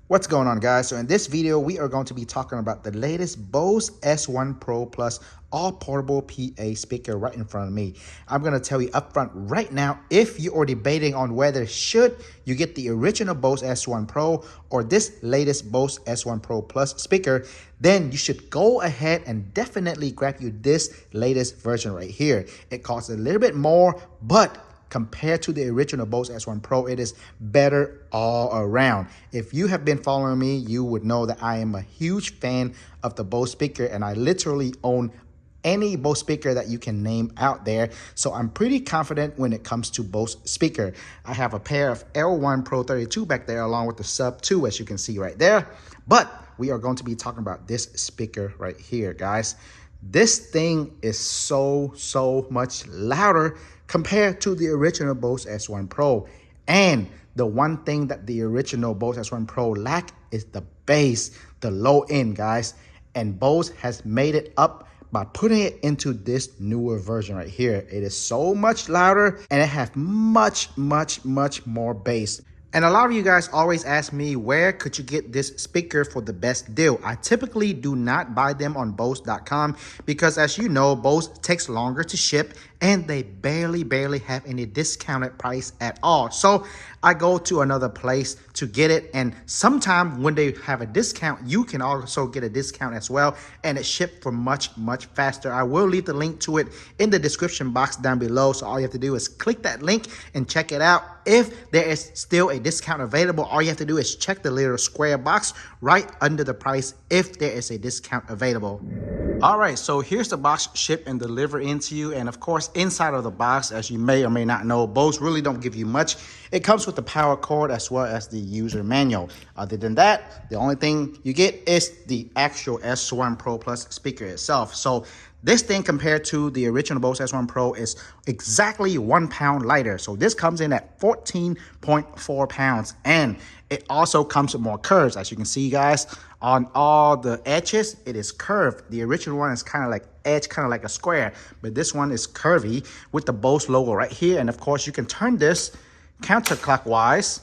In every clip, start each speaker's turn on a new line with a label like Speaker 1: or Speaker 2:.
Speaker 1: What's going on, guys? So in this video, we are going to be talking about the latest Bose S1 Pro Plus all portable PA speaker right in front of me. I'm going to tell you upfront right now, if you are debating on whether should you get the original Bose S1 Pro or this latest Bose S1 Pro Plus speaker, then you should go ahead and definitely grab you this latest version right here. It costs a little bit more, but compared to the original Bose S1 Pro, it is better all around. If you have been following me, you would know that I am a huge fan of the Bose speaker, and I literally own any Bose speaker that you can name out there. So I'm pretty confident when it comes to Bose speaker. I have a pair of L1 Pro 32 back there along with the Sub 2, as you can see right there. But we are going to be talking about this speaker right here, guys. This thing is so much louder compared to the original Bose S1 Pro. And the one thing that the original Bose S1 Pro lack is the bass, the low end, guys. And Bose has made it up by putting it into this newer version right here. It is so much louder and it has much more bass. And a lot of you guys always ask me, where could you get this speaker for the best deal? I typically do not buy them on Bose.com because, as you know, Bose takes longer to ship and they barely have any discounted price at all. So I go to another place to get it, and sometimes when they have a discount, you can also get a discount as well, and it's shipped for much faster. I will leave the link to it in the description box down below, so all you have to do is click that link and check it out. If there is still a discount available, all you have to do is check the little square box right under the price if there is a discount available. All right, so here's the box shipped and delivered into you. And of course, inside of the box, as you may or may not know, Bose really don't give you much. It comes with the power cord as well as the user manual. Other than that, the only thing you get is the actual S1 Pro Plus speaker itself. So this thing compared to the original Bose S1 Pro is exactly 1 pound lighter. So this comes in at 14.4 pounds. And it also comes with more curves. As you can see, guys, on all the edges, it is curved. The original one is kind of like edge, kind of like a square. But this one is curvy with the Bose logo right here. And of course, you can turn this counterclockwise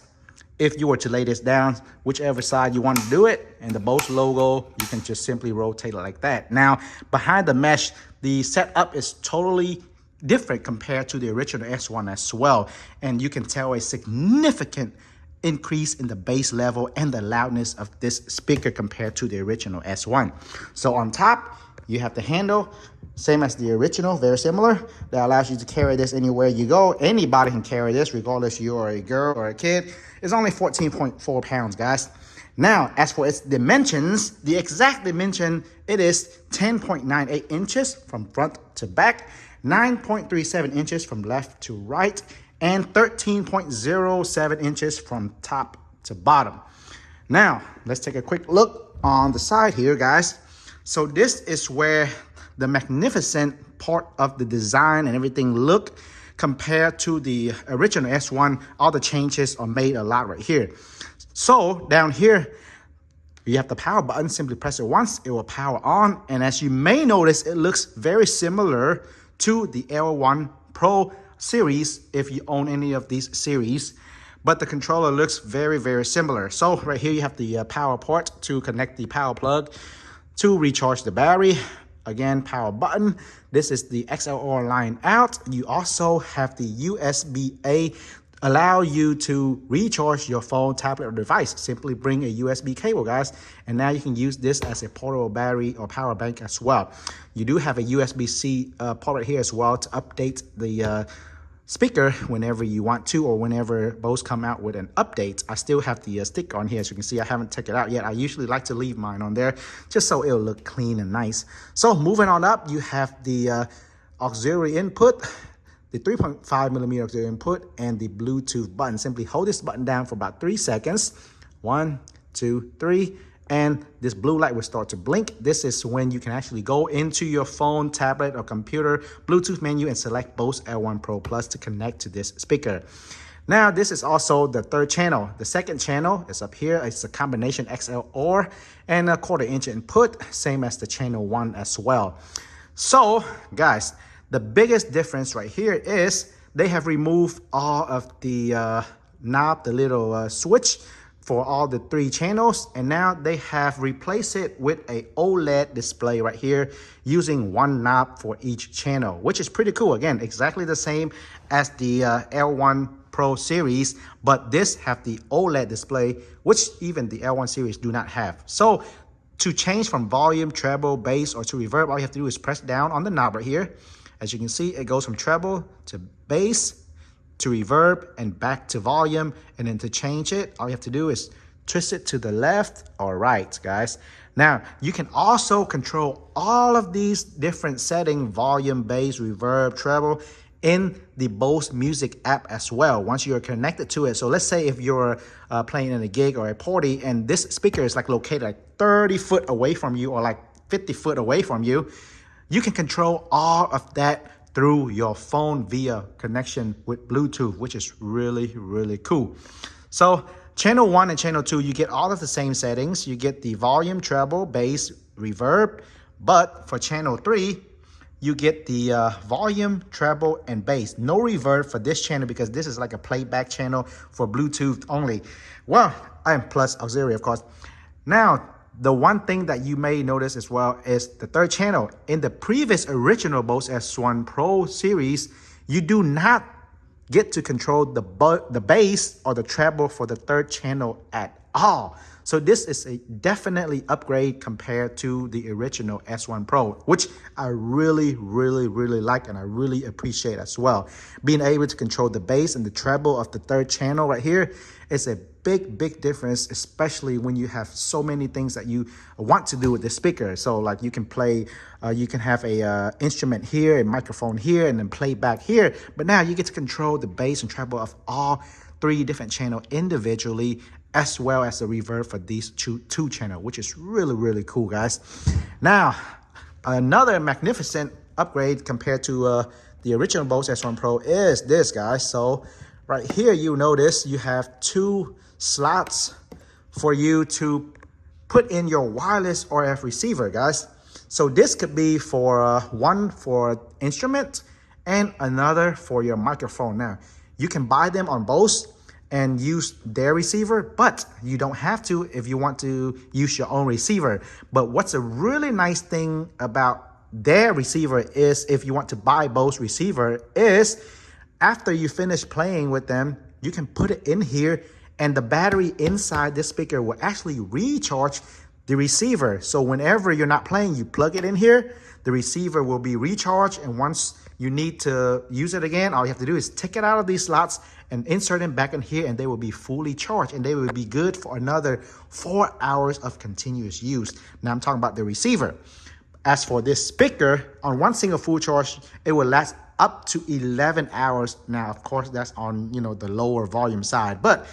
Speaker 1: if you were to lay this down, whichever side you want to do it, and the Bose logo, you can just simply rotate it like that. Now, behind the mesh, the setup is totally different compared to the original S1 as well. And you can tell a significant increase in the bass level and the loudness of this speaker compared to the original S1. So on top, you have the handle, same as the original, very similar. That allows you to carry this anywhere you go. Anybody can carry this, regardless you are a girl or a kid. It's only 14.4 pounds, guys. Now, as for its dimensions, the exact dimension, it is 10.98 inches from front to back, 9.37 inches from left to right, and 13.07 inches from top to bottom. Now, let's take a quick look on the side here, guys. So this is where the magnificent part of the design and everything look compared to the original S1. All the changes are made a lot right here. So down here, you have the power button. Simply press it once, it will power on. And as you may notice, it looks very similar to the L1 Pro series if you own any of these series. But the controller looks very similar. So right here, you have the power port to connect the power plug to recharge the battery. Again, power button. This is the XLR line out. You also have the USB-A, allow you to recharge your phone, tablet, or device. Simply bring a USB cable, guys, and now you can use this as a portable battery or power bank as well. You do have a USB-C port right here as well to update the speaker whenever you want to, or whenever Bose come out with an update. I still have the sticker on here. As you can see, I haven't taken it out yet. I usually like to leave mine on there just so it'll look clean and nice. So moving on up, you have the auxiliary input, the 3.5 millimeter auxiliary input, and the Bluetooth button. Simply hold this button down for about 3 seconds. 1, 2, 3. And this blue light will start to blink. This is when you can actually go into your phone, tablet, or computer Bluetooth menu and select Bose L1 Pro Plus to connect to this speaker. Now, this is also the third channel. The second channel is up here. It's a combination XLR and a 1/4 inch input, same as the channel 1 as well. So, guys, the biggest difference right here is they have removed all of the knob, the little switch for all the 3 channels, and now they have replaced it with a OLED display right here using 1 knob for each channel, which is pretty cool. Again, exactly the same as the L1 Pro series, but this have the OLED display, which even the L1 series do not have. So to change from volume, treble, bass, or to reverb, all you have to do is press down on the knob right here. As you can see, it goes from treble to bass to reverb and back to volume. And then to change it, all you have to do is twist it to the left or right, guys. Now, you can also control all of these different settings, volume, bass, reverb, treble, in the Bose Music app as well, once you're connected to it. So let's say if you're playing in a gig or a party and this speaker is like located like 30 foot away from you or like 50 foot away from you, you can control all of that through your phone via connection with Bluetooth, which is really, really cool. So channel 1 and channel 2, you get all of the same settings. You get the volume, treble, bass, reverb. But for channel 3, you get the volume, treble, and bass. No reverb for this channel because this is like a playback channel for Bluetooth only. Well, and plus auxiliary, of course. Now, the one thing that you may notice as well is the 3rd channel. In the previous original Bose S1 Pro series, you do not get to control the bass or the treble for the 3rd channel at all. So this is a definitely upgrade compared to the original S1 Pro, which I really, really, really like and I really appreciate as well. Being able to control the bass and the treble of the 3rd channel right here is a big difference, especially when you have so many things that you want to do with the speaker. So like you can play, you can have a instrument here, a microphone here, and then play back here. But now you get to control the bass and treble of all 3 different channels individually, as well as the reverb for these two channels, which is really, really cool, guys. Now, another magnificent upgrade compared to the original Bose S1 Pro is this, guys. So right here, you notice you have 2 slots for you to put in your wireless RF receiver, guys. So this could be for one for instrument and another for your microphone. Now, you can buy them on Bose and use their receiver, but you don't have to if you want to use your own receiver. But what's a really nice thing about their receiver is, if you want to buy Bose receiver, is after you finish playing with them, you can put it in here and the battery inside this speaker will actually recharge the receiver. So whenever you're not playing, you plug it in here, the receiver will be recharged, and once you need to use it again, all you have to do is take it out of these slots and insert them back in here, and they will be fully charged, and they will be good for another 4 hours of continuous use. Now I'm talking about the receiver. As for this speaker, on one single full charge, it will last up to 11 hours. Now, of course, that's on, the lower volume side, but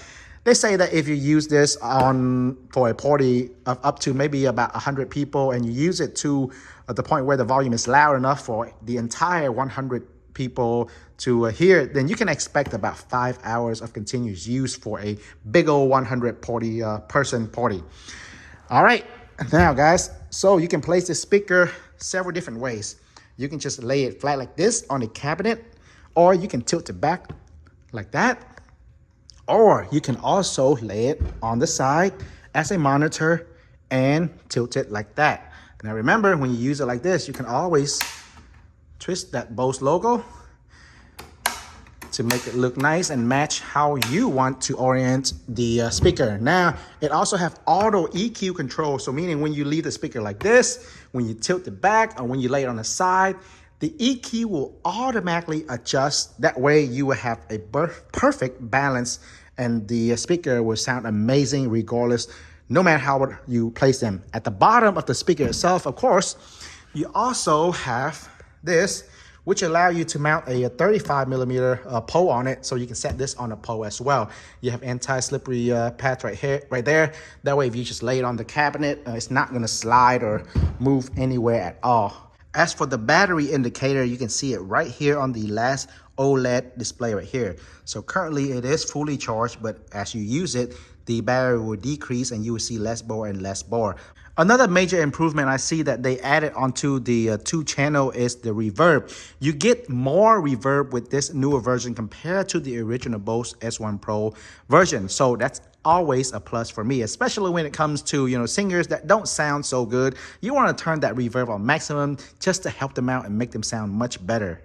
Speaker 1: they say that if you use this for a party of up to maybe about 100 people, and you use it to the point where the volume is loud enough for the entire 100 people to hear, then you can expect about 5 hours of continuous use for a big old 100 person party. All right, now guys, so you can place this speaker several different ways. You can just lay it flat like this on a cabinet, or you can tilt it back like that. Or you can also lay it on the side as a monitor and tilt it like that. Now remember, when you use it like this, you can always twist that Bose logo to make it look nice and match how you want to orient the speaker. Now, it also have auto EQ control. So meaning when you leave the speaker like this, when you tilt it back, or when you lay it on the side, the EQ will automatically adjust. That way you will have a perfect balance, and the speaker will sound amazing regardless, no matter how you place them. At the bottom of the speaker itself, of course, you also have this, which allow you to mount a 35mm pole on it, so you can set this on a pole as well. You have anti-slippery pads right there. That way, if you just lay it on the cabinet, it's not gonna slide or move anywhere at all. As for the battery indicator, you can see it right here on the last OLED display right here. So currently it is fully charged, but as you use it, the battery will decrease and you will see less bar and less bar. Another major improvement I see that they added onto the 2 channel is the reverb. You get more reverb with this newer version compared to the original Bose S1 Pro version. So that's always a plus for me, especially when it comes to, singers that don't sound so good. You want to turn that reverb on maximum just to help them out and make them sound much better.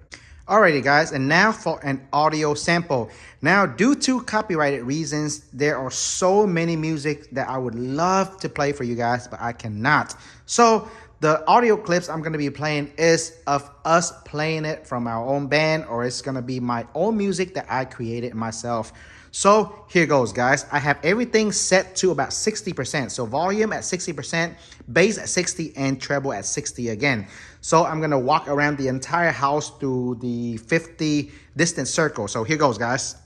Speaker 1: Alrighty guys, and now for an audio sample. Now, due to copyrighted reasons, there are so many music that I would love to play for you guys, but I cannot. So the audio clips I'm going to be playing is of us playing it from our own band, or it's going to be my own music that I created myself. So here goes, guys. I have everything set to about 60%. So volume at 60%, bass at 60, and treble at 60 again. So I'm going to walk around the entire house through the 50 distance circle. So here goes, guys.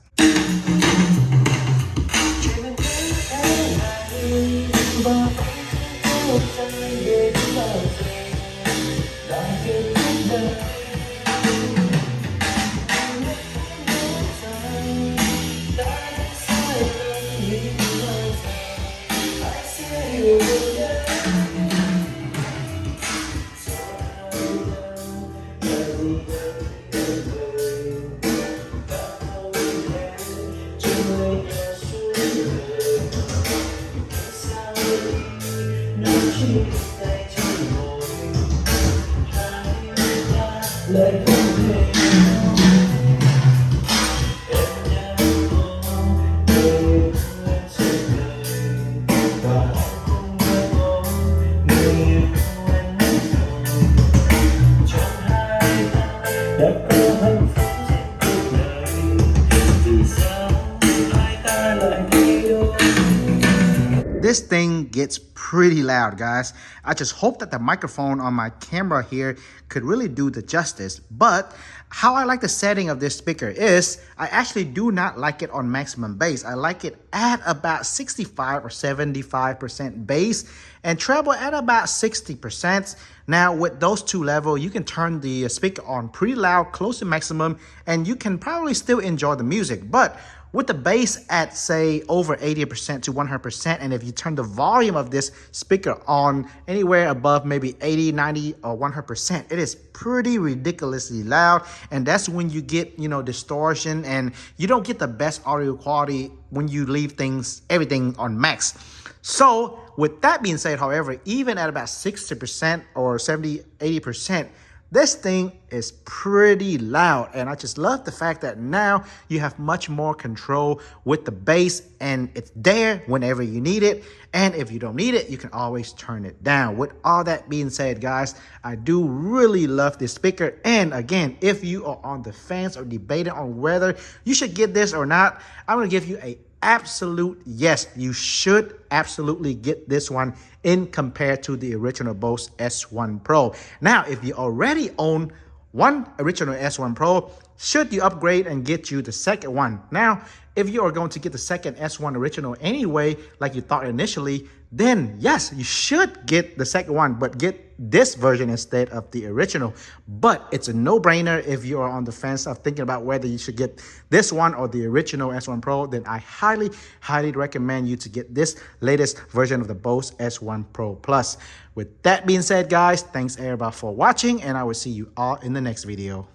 Speaker 1: This thing gets pretty loud, guys. I just hope that the microphone on my camera here could really do the justice. But how I like the setting of this speaker is I actually do not like it on maximum bass. I like it at about 65 or 75% bass and treble at about 60%. Now with those two levels, you can turn the speaker on pretty loud, close to maximum, and you can probably still enjoy the music. But with the bass at, say, over 80% to 100%, and if you turn the volume of this speaker on anywhere above maybe 80, 90, or 100%, it is pretty ridiculously loud. And that's when you get, distortion, and you don't get the best audio quality when you leave everything on max. So with that being said, however, even at about 60% or 70, 80%, this thing is pretty loud, and I just love the fact that now you have much more control with the bass, and it's there whenever you need it. And if you don't need it, you can always turn it down. With all that being said, guys, I do really love this speaker. And again, if you are on the fence or debating on whether you should get this or not, I'm going to give you a absolute yes. You should absolutely get this one in compared to the original Bose S1 Pro. Now, if you already own one original S1 Pro, should you upgrade and get you the second one? Now, if you are going to get the second S1 original anyway, like you thought initially, then yes, you should get the second one, but get this version instead of the original. But it's a no-brainer if you are on the fence of thinking about whether you should get this one or the original S1 Pro, then I highly, highly recommend you to get this latest version of the Bose S1 Pro Plus. With that being said, guys, thanks everybody for watching, and I will see you all in the next video.